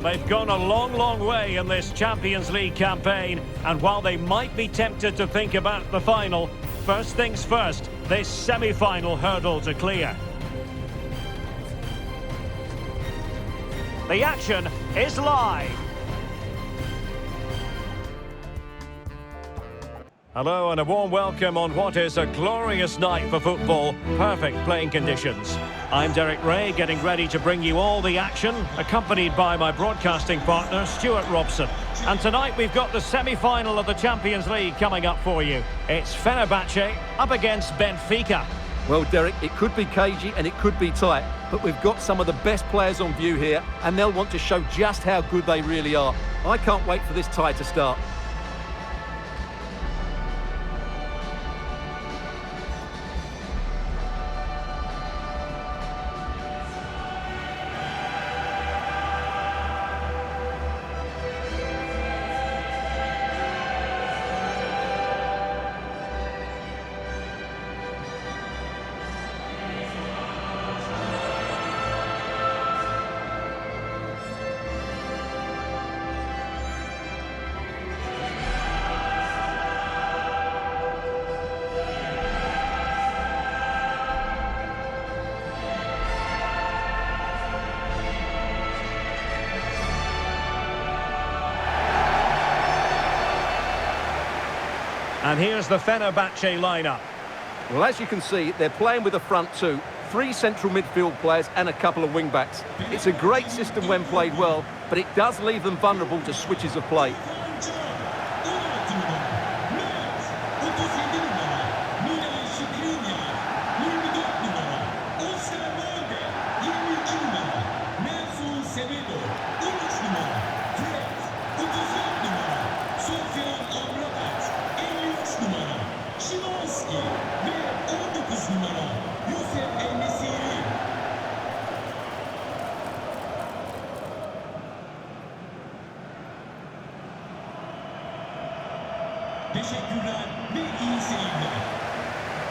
They've gone a long way in this Champions League campaign, and while they might be tempted to think about the final, first things first, this semi-final hurdle to clear. The action is live. Hello and a warm welcome on what is a glorious night for football. Perfect playing conditions. I'm Derek Ray, getting ready to bring you all the action, accompanied by my broadcasting partner, Stuart Robson. And tonight we've got the semi-final of the Champions League coming up for you. It's Fenerbahce up against Benfica. Well, Derek, it could be cagey and it could be tight, but we've got some of the best players on view here, and they'll want to show just how good they really are. I can't wait for this tie to start. And here's the Fenerbahce lineup. Well, as you can see, they're playing with a front two, 3 central midfield players and a couple of wing-backs. It's a great system when played well, but it does leave them vulnerable to switches of play.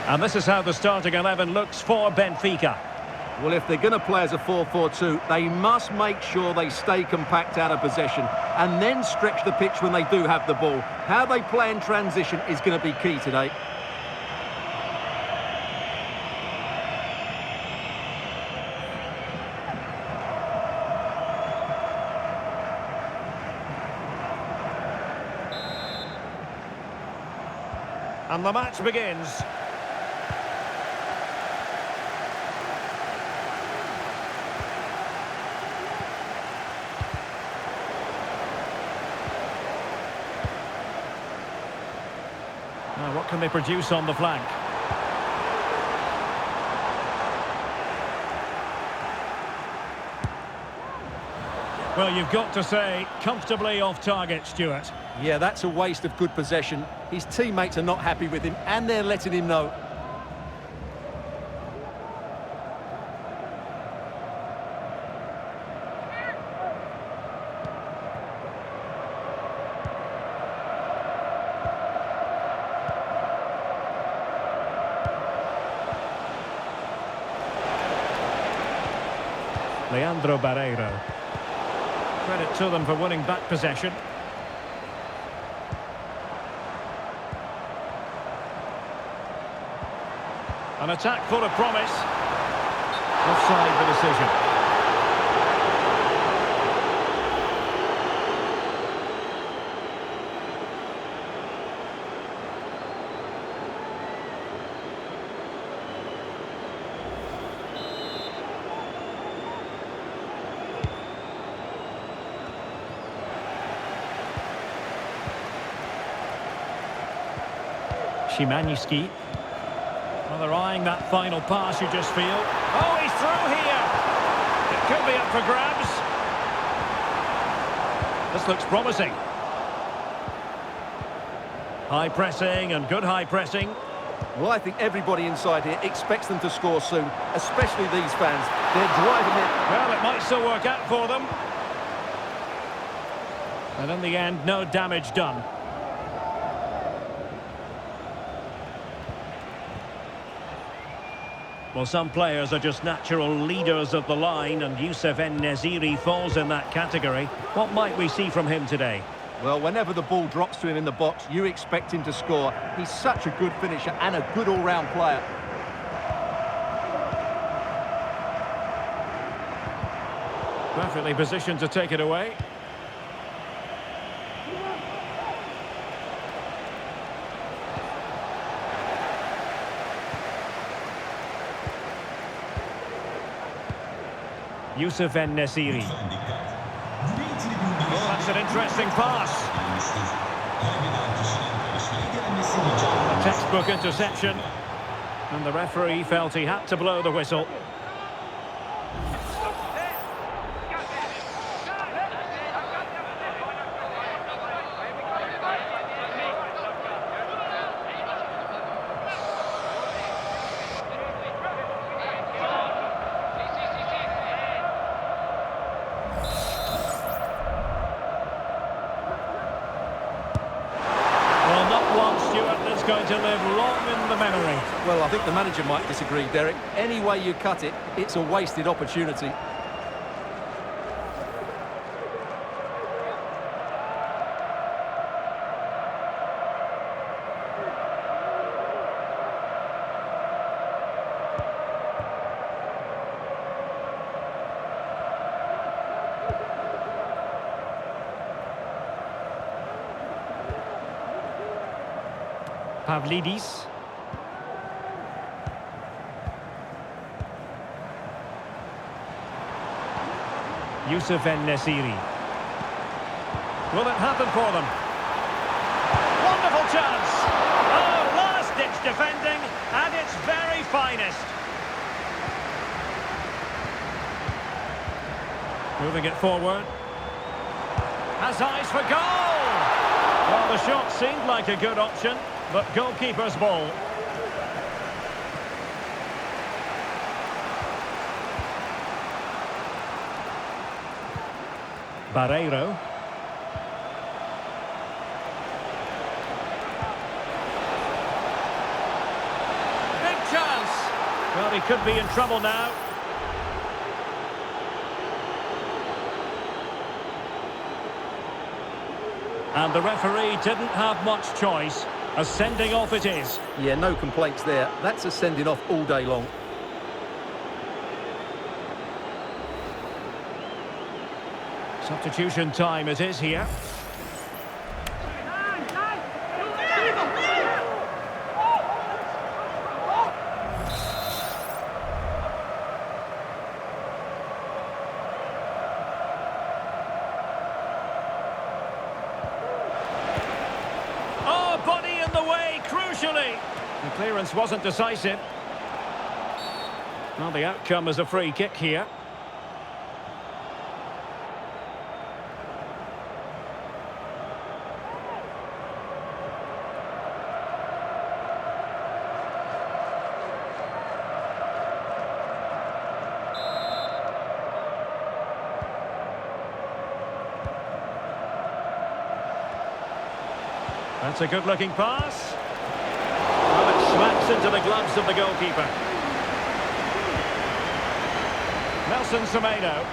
And this is how the starting 11 looks for Benfica. Well, if they're going to play as a 4-4-2, they must make sure they stay compact out of possession and then stretch the pitch when they do have the ball. How they play in transition is going to be key today. And the match begins. Now, what can they produce on the flank? Well, you've got to say, comfortably off target, Stuart. Yeah, that's a waste of good possession. His teammates are not happy with him, and they're letting him know. Leandro Barreiro. Credit to them for winning back possession. An attack full of promise. Offside the decision. Szymański. Well, they're eyeing that final pass, you just feel. Oh, he's through here! It could be up for grabs. This looks promising. High pressing and good high pressing. Well, I think everybody inside here expects them to score soon, especially these fans. They're driving it. Well, it might still work out for them. And in the end, no damage done. Well, some players are just natural leaders of the line, and Youssef En-Nesyri falls in that category. What might we see from him today? Well, whenever the ball drops to him in the box, you expect him to score. He's such a good finisher and a good all-round player. Perfectly positioned to take it away. Youssef En-Nesyri. Oh, that's an interesting pass. A textbook interception. And the referee felt he had to blow the whistle. Going to live long in the memory. Well, I think the manager might disagree, Derek. Any way you cut it, it's a wasted opportunity. Pavlidis. Youssef En-Nesyri. Will it happen for them? Wonderful chance! Oh, last-ditch defending at its very finest. Moving it forward. Has eyes for goal! Well, the shot seemed like a good option, but goalkeeper's ball. Barreiro. Big chance! Well, he could be in trouble now. And the referee didn't have much choice. A sending off it is. Yeah, no complaints there. That's a sending off all day long. Substitution time it is here. Oh, body in the way, crucially. The clearance wasn't decisive. Well, the outcome is a free kick here. That's a good-looking pass. Well, it smacks into the gloves of the goalkeeper. Nelson Semedo.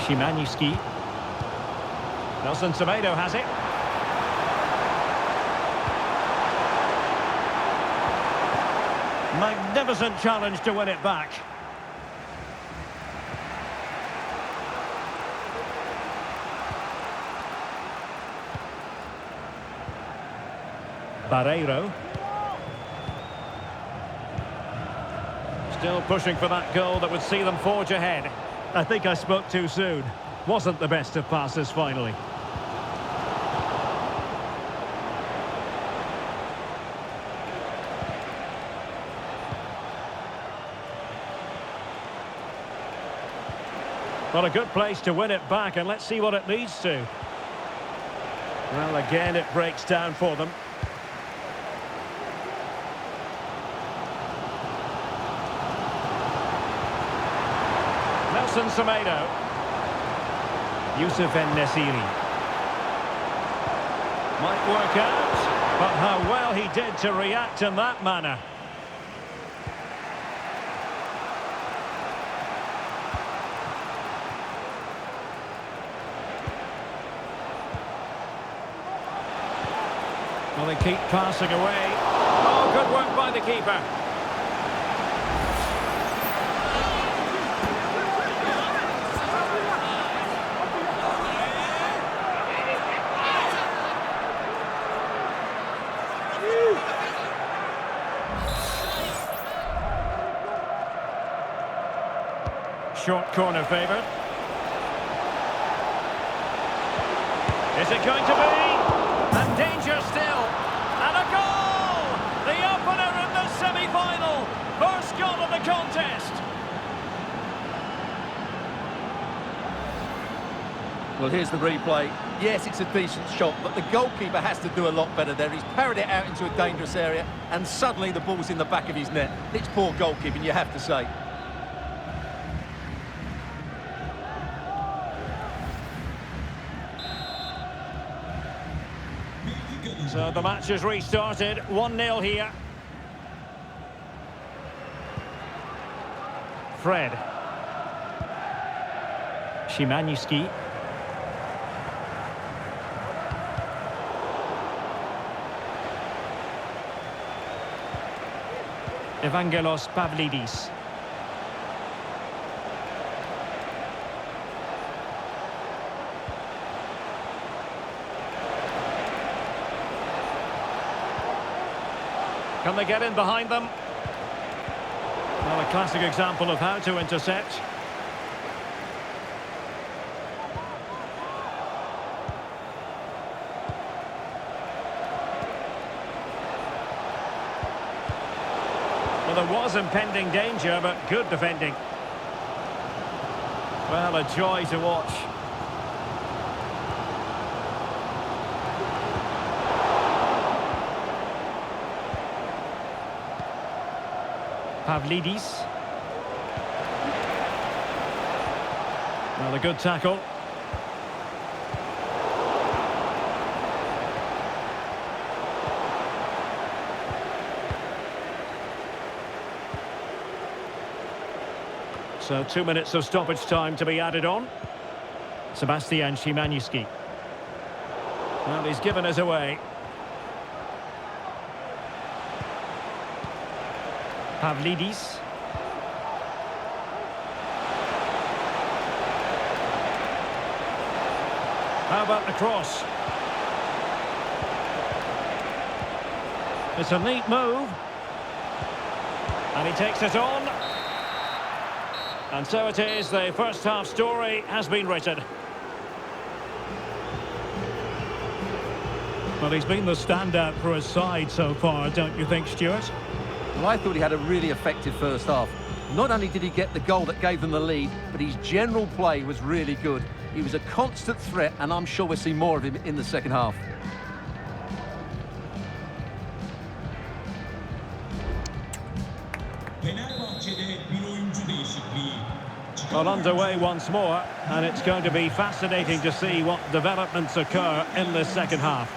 Szymański. Nelson Semedo has it. Magnificent challenge to win it back. Barreiro. Still pushing for that goal that would see them forge ahead. I think I spoke too soon. Wasn't the best of passes finally. Well, a good place to win it back, and let's see what it leads to. Well, again, it breaks down for them. Nelson Semedo. Youssef En-Nesyri. Might work out. But how well he did to react in that manner. Well, they keep passing away. Oh, good work by the keeper. Short corner favoured. Is it going to be? And danger still. And a goal! The opener in the semi-final. First goal of the contest. Well, here's the replay. Yes, it's a decent shot, but the goalkeeper has to do a lot better there. He's parried it out into a dangerous area, and suddenly the ball's in the back of his net. It's poor goalkeeping, you have to say. So the match has restarted, 1-0 here. Fred. Szymański. Evangelos Pavlidis. Can they get in behind them? Well, a classic example of how to intercept. Well, there was impending danger, but good defending. Well, a joy to watch. Pavlidis. Well, a good tackle. So 2 minutes of stoppage time to be added on. Sebastian Szymański. Well, he's given us away. Pavlidis. How about the cross? It's a neat move. And he takes it on. And so it is, the first half story has been written. Well, he's been the standout for his side so far, don't you think, Stuart? Well, I thought he had a really effective first half. Not only did he get the goal that gave them the lead, but his general play was really good. He was a constant threat, and I'm sure we'll see more of him in the second half. Well, underway once more, and it's going to be fascinating to see what developments occur in this second half.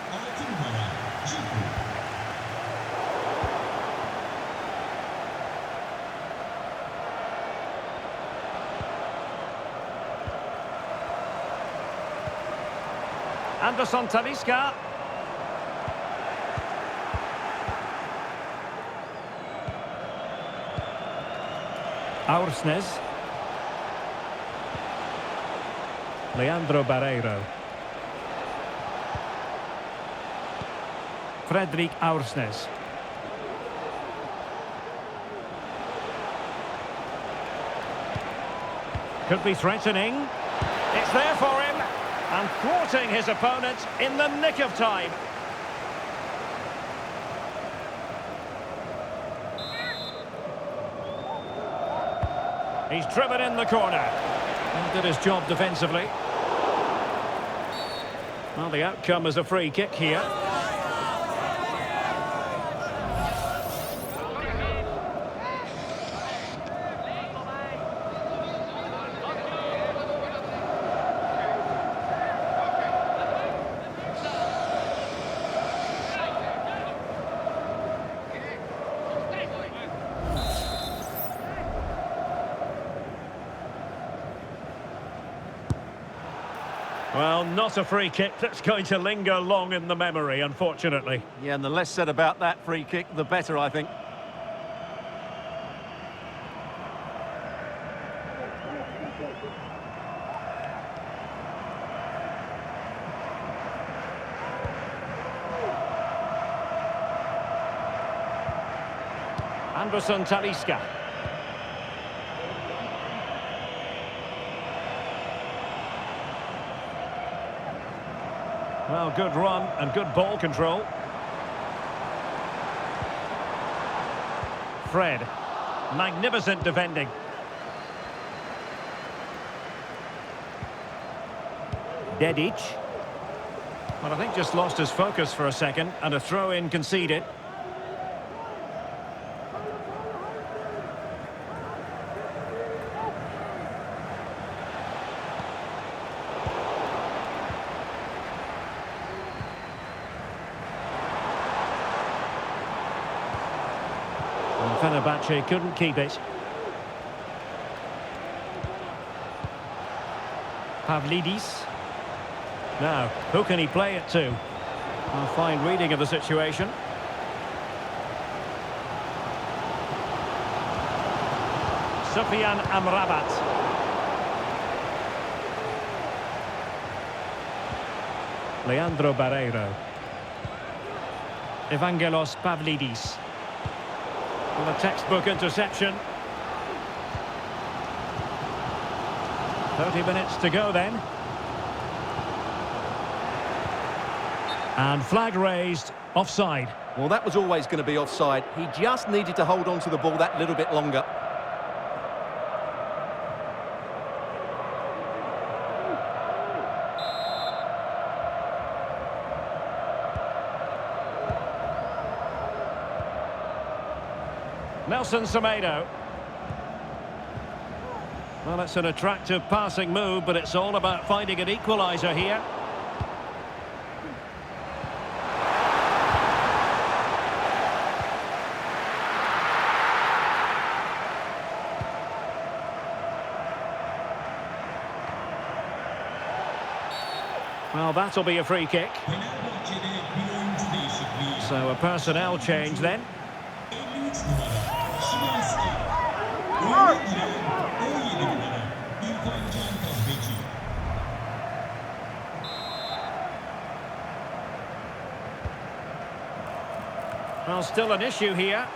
Anderson Talisca. Aursnes. Leandro Barreiro. Fredrik Aursnes. Could be threatening. It's there for him. And thwarting his opponent in the nick of time. He's driven in the corner. And did his job defensively. Well, the outcome is a free kick here. Well, not a free kick that's going to linger long in the memory, unfortunately. Yeah, and the less said about that free kick, the better, I think. Anderson Talisca. Well, good run and good ball control. Fred. Magnificent defending. Dedic. Well, I think just lost his focus for a second, and a throw-in conceded. And Fenerbahce couldn't keep it. Pavlidis. Now, who can he play it to? A fine reading of the situation. Sufyan Amrabat. Leandro Barreiro. Evangelos Pavlidis. Well, a textbook interception. 30 minutes to go then. And flag raised, offside. Well, that was always going to be offside. He just needed to hold on to the ball that little bit longer. Nelson Semedo. Well, it's an attractive passing move, but it's all about finding an equaliser here. Well, that'll be a free kick. So a personnel change then. Well, still an issue here.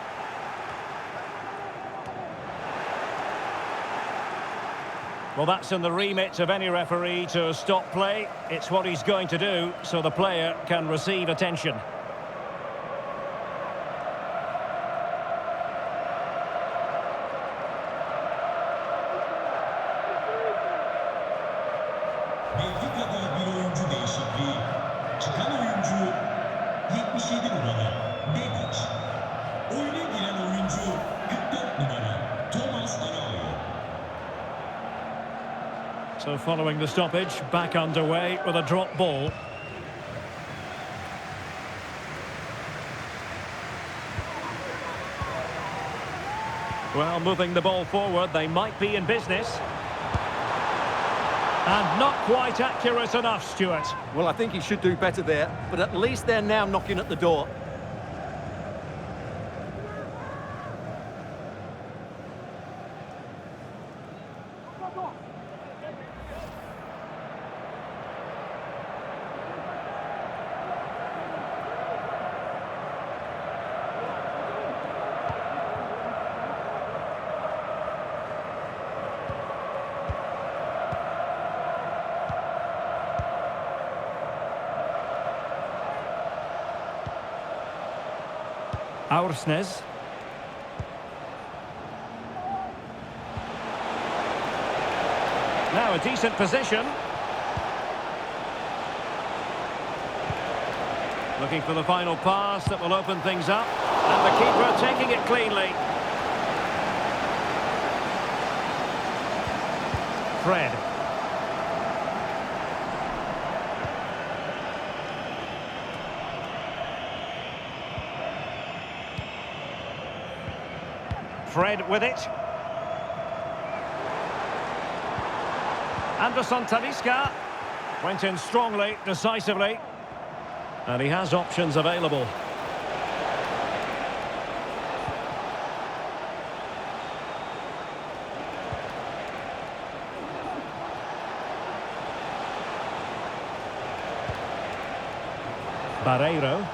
Well, that's in the remit of any referee to stop play. It's what he's going to do, so the player can receive attention. Benfica'da bir oyuncu değişikliği. Çıkan oyuncu 77 numara Dedic. Oyuna giren oyuncu 44 numara Thomas Araujo. So following the stoppage, back underway with a drop ball. Well, moving the ball forward, they might be in business. And not quite accurate enough, Stuart. Well, I think he should do better there, but at least they're now knocking at the door. Aursnes. Now a decent position. Looking for the final pass that will open things up. And the keeper taking it cleanly. Fred. Fred with it. Anderson Talisca. Went in strongly, decisively. And he has options available. Barreiro.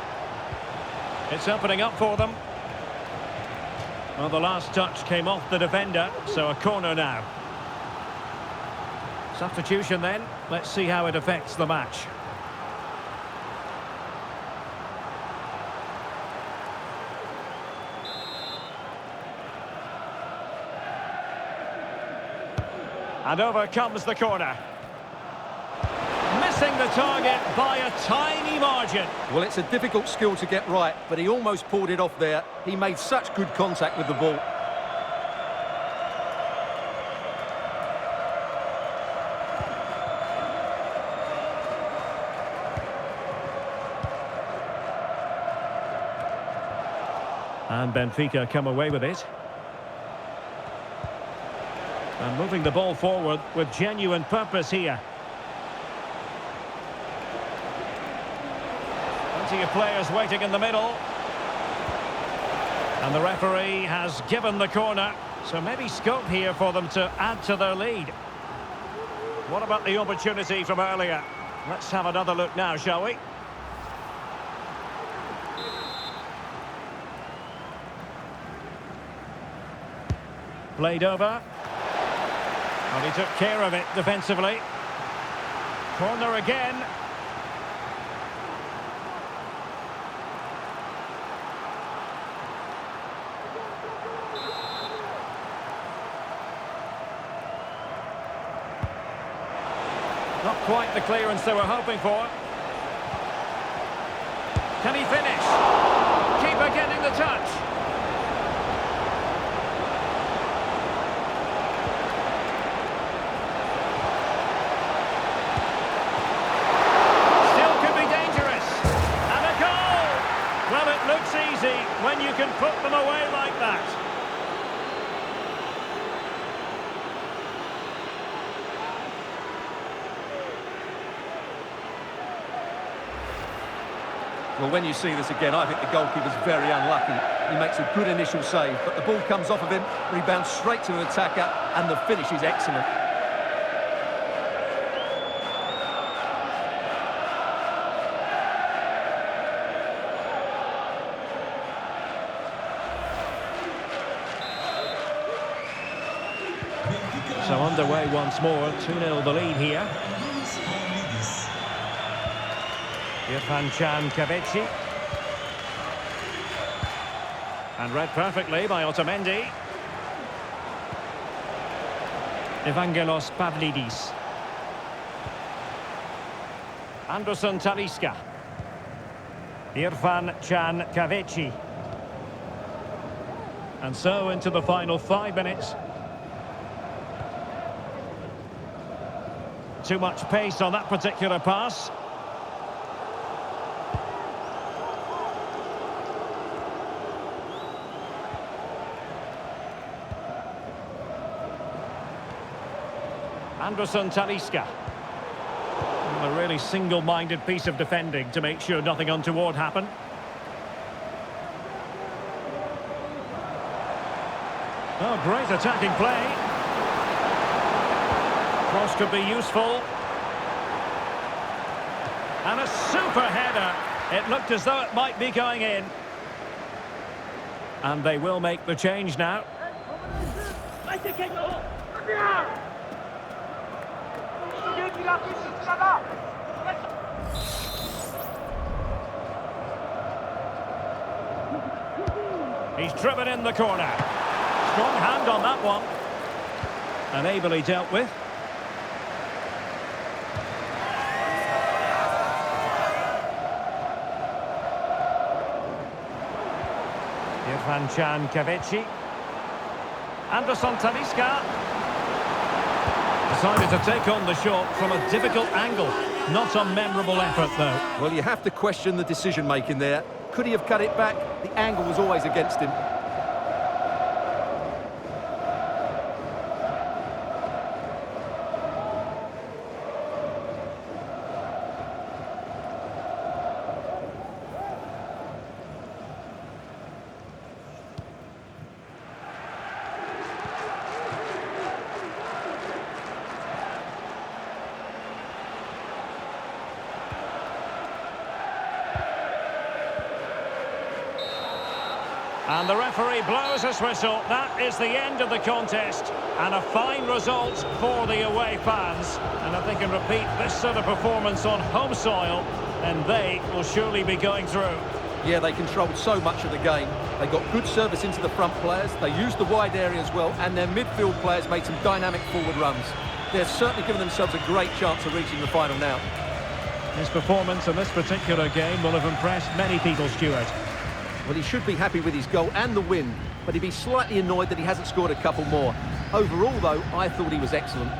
It's opening up for them. Well, the last touch came off the defender, so a corner now. Substitution then. Let's see how it affects the match. And over comes the corner. Missing the target by a tiny margin. Well, it's a difficult skill to get right, but he almost pulled it off there. He made such good contact with the ball. And Benfica come away with it. And moving the ball forward with genuine purpose here. Plenty of players waiting in the middle. And the referee has given the corner. So maybe scope here for them to add to their lead. What about the opportunity from earlier? Let's have another look now, shall we? Played over. And he took care of it defensively. Corner again. Not quite the clearance they were hoping for. Can he finish? Keeper getting the touch. When you can put them away like that. Well, when you see this again, I think the goalkeeper's very unlucky. He makes a good initial save, but the ball comes off of him, rebounds straight to the attacker, and the finish is excellent. So underway once more, 2-0 the lead here. Uefachampionsleague. And read perfectly by Otamendi. Evangelos Pavlidis. Anderson Talisca. Uefachampionsleague. And so into the final 5 minutes. Too much pace on that particular pass. Anderson Talisca. A really single-minded piece of defending to make sure nothing untoward happened. Oh, great attacking play. Cross could be useful. And a super header. It looked as though it might be going in. And they will make the change now. He's driven in the corner. Strong hand on that one. And ably dealt with. Uefachampionsleague. Anderson Talisca decided to take on the shot from a difficult angle. Not a memorable effort, though. Well, you have to question the decision-making there. Could he have cut it back? The angle was always against him. And the referee blows his whistle. That is the end of the contest. And a fine result for the away fans. And if they can repeat this sort of performance on home soil, then they will surely be going through. Yeah, they controlled so much of the game. They got good service into the front players. They used the wide area as well. And their midfield players made some dynamic forward runs. They're certainly giving themselves a great chance of reaching the final now. His performance in this particular game will have impressed many people, Stuart. Well, he should be happy with his goal and the win, but he'd be slightly annoyed that he hasn't scored a couple more. Overall, though, I thought he was excellent.